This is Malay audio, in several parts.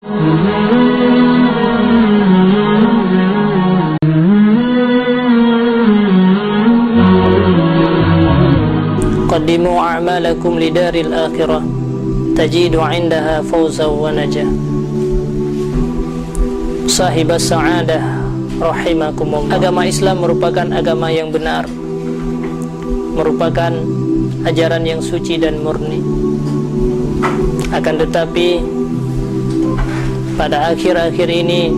Qaddimu a'malakum lidaril akhirah tajidu 'indaha fawzan wa najah. Sahibas sa'adah rahimakumullah. Agama Islam merupakan agama yang benar, merupakan ajaran yang suci dan murni. Akan tetapi pada akhir-akhir ini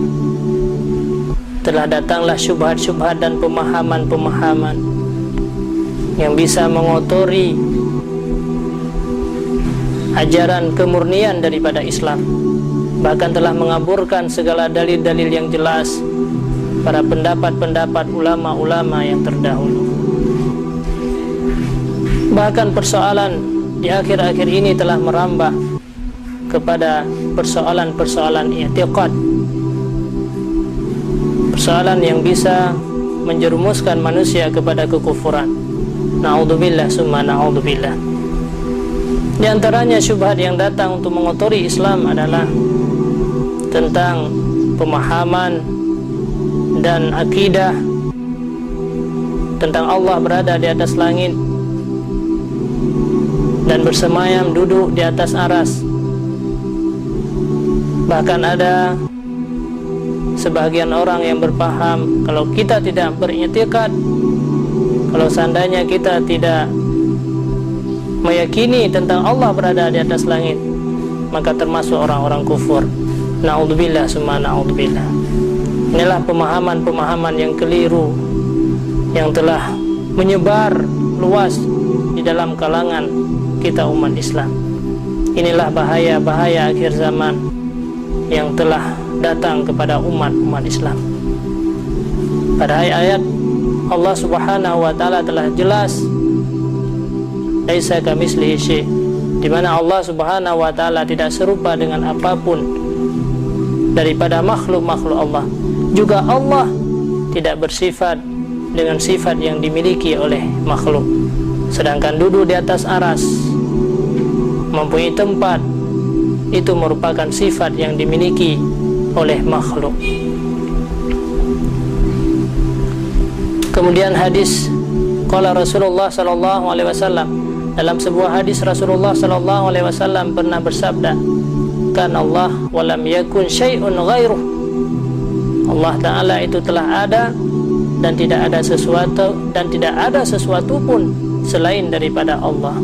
telah datanglah syubhat-syubhat dan pemahaman-pemahaman yang bisa mengotori ajaran kemurnian daripada Islam, bahkan telah mengaburkan segala dalil-dalil yang jelas pada pendapat-pendapat ulama-ulama yang terdahulu. Bahkan persoalan di akhir-akhir ini telah merambah kepada persoalan-persoalan i'tiqad, persoalan yang bisa menjerumuskan manusia kepada kekufuran. Na'udzubillah summa na'udzubillah. Di antaranya syubhat yang datang untuk mengotori Islam adalah tentang pemahaman dan akidah tentang Allah berada di atas langit dan bersemayam duduk di atas aras. Bahkan ada sebahagian orang yang berpaham kalau kita tidak beriktikad, kalau seandainya kita tidak meyakini tentang Allah berada di atas langit, maka termasuk orang-orang kufur. Na'udzubillah summa na'udzubillah. Inilah pemahaman-pemahaman yang keliru yang telah menyebar luas di dalam kalangan kita umat Islam. Inilah bahaya-bahaya akhir zaman yang telah datang kepada umat-umat Islam. Pada ayat Allah Subhanahu wa taala telah jelas laisa kamitslihi syai', di mana Allah Subhanahu wa taala tidak serupa dengan apapun daripada makhluk-makhluk Allah. Juga Allah tidak bersifat dengan sifat yang dimiliki oleh makhluk. Sedangkan duduk di atas aras, mempunyai tempat, itu merupakan sifat yang dimiliki oleh makhluk. Kemudian hadis qala Rasulullah sallallahu alaihi wasallam, dalam sebuah hadis Rasulullah sallallahu alaihi wasallam pernah bersabda, "Kana Allah wa lam yakun syai'un ghairuh." Allah Taala itu telah ada dan tidak ada sesuatu pun selain daripada Allah.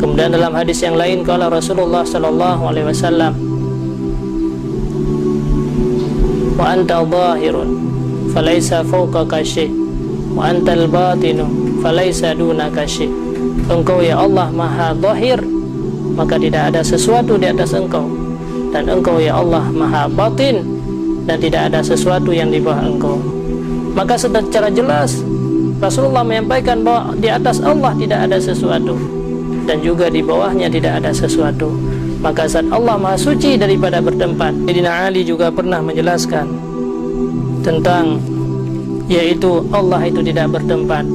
Kemudian dalam hadis yang lain qala Rasulullah sallallahu alaihi wasallam, "Wa anta dhahirun falaisa fawqaka syai' wa antal batinu falaisa dunaka syai'." Engkau ya Allah maha zahir, maka tidak ada sesuatu di atas engkau, dan engkau ya Allah maha batin, dan tidak ada sesuatu yang di bawah engkau. Maka secara jelas Rasulullah menyampaikan bahwa di atas Allah tidak ada sesuatu dan juga di bawahnya tidak ada sesuatu. Maka zat Allah maha suci daripada bertempat. Sayyidina Ali juga pernah menjelaskan tentang yaitu Allah itu tidak bertempat.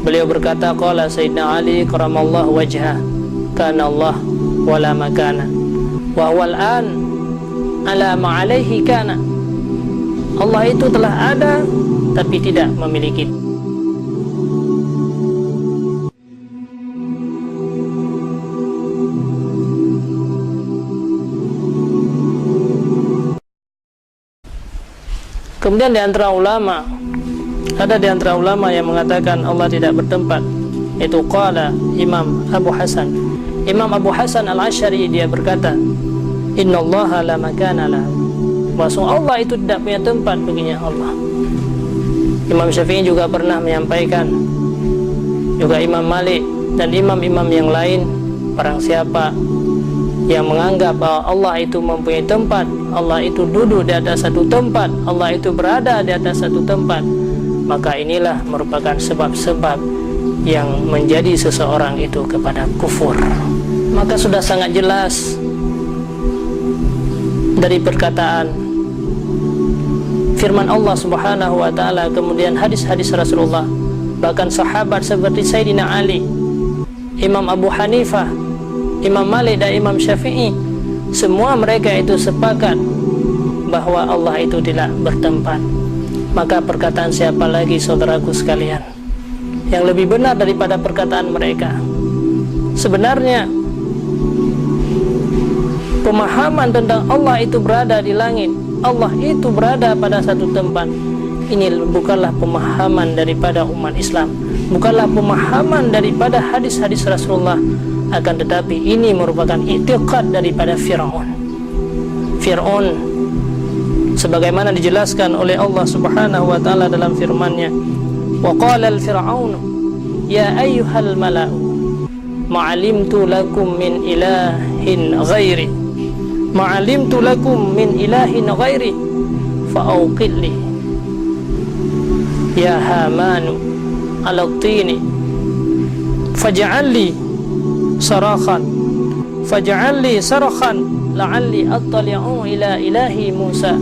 Beliau berkata, qala Sayyidina Ali karamallahu wajhah, kana Allah wala makana wa wal an ala ma alaihi kana. Allah itu telah ada tapi tidak memiliki. Kemudian di antara ulama, ada di antara ulama yang mengatakan Allah tidak bertempat, itu qala Imam Abu Hasan. Imam Abu Hasan Al-Asy'ari dia berkata, innallaha la makana lahu. Bahwa Allah itu tidak punya tempat baginya Allah. Imam Syafi'i juga pernah menyampaikan, juga Imam Malik dan imam-imam yang lain, barang siapa yang menganggap bahwa Allah itu mempunyai tempat, Allah itu duduk di atas satu tempat, Allah itu berada di atas satu tempat, maka inilah merupakan sebab-sebab yang menjadi seseorang itu kepada kufur. Maka sudah sangat jelas dari perkataan firman Allah Subhanahu wa ta'ala, kemudian hadis-hadis Rasulullah, bahkan sahabat seperti Sayyidina Ali, Imam Abu Hanifah, Imam Malik dan Imam Syafi'i, semua mereka itu sepakat bahwa Allah itu tidak bertempat. Maka perkataan siapa lagi saudaraku sekalian yang lebih benar daripada perkataan mereka? Sebenarnya pemahaman tentang Allah itu berada di langit, Allah itu berada pada satu tempat, ini bukanlah pemahaman daripada umat Islam, bukanlah pemahaman daripada hadis-hadis Rasulullah, akan tetapi ini merupakan i'tiqad daripada Fir'aun. Fir'aun sebagaimana dijelaskan oleh Allah Subhanahu wa taala dalam firman-Nya, wa qala al-fir'aun ya ayyuhal mala'u ma'alimtu lakum min ilahin ghairi ma'alimtu lakum min ilahin ghairi fa'auqid li ya hamanu ala tini faj'al li sarakhan la'alli attali'u ila ilahi Musa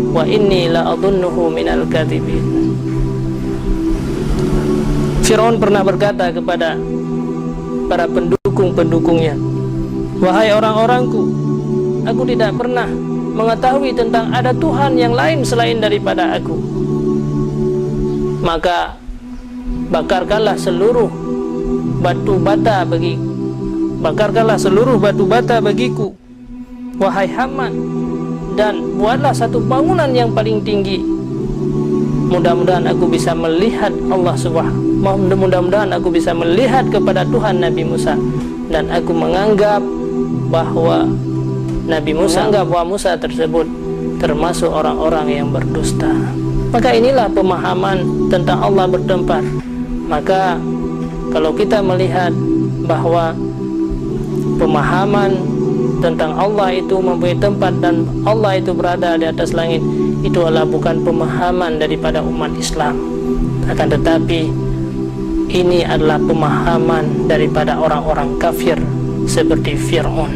wa inni la adunnuhu minal kadhibin. Fir'aun pernah berkata kepada para pendukung-pendukungnya, wahai orang-orangku, aku tidak pernah mengetahui tentang ada Tuhan yang lain selain daripada aku. Maka bakarkanlah seluruh batu bata bagiku, wahai Haman, dan buatlah satu bangunan yang paling tinggi. Mudah-mudahan aku bisa melihat Allah mudah-mudahan aku bisa melihat kepada Tuhan Nabi Musa, dan aku menganggap bahwa Musa tersebut termasuk orang-orang yang berdusta. Maka inilah pemahaman tentang Allah bertempat. Maka kalau kita melihat bahwa pemahaman tentang Allah itu mempunyai tempat dan Allah itu berada di atas langit, itu adalah bukan pemahaman daripada umat Islam, akan tetapi ini adalah pemahaman daripada orang-orang kafir seperti Fir'aun.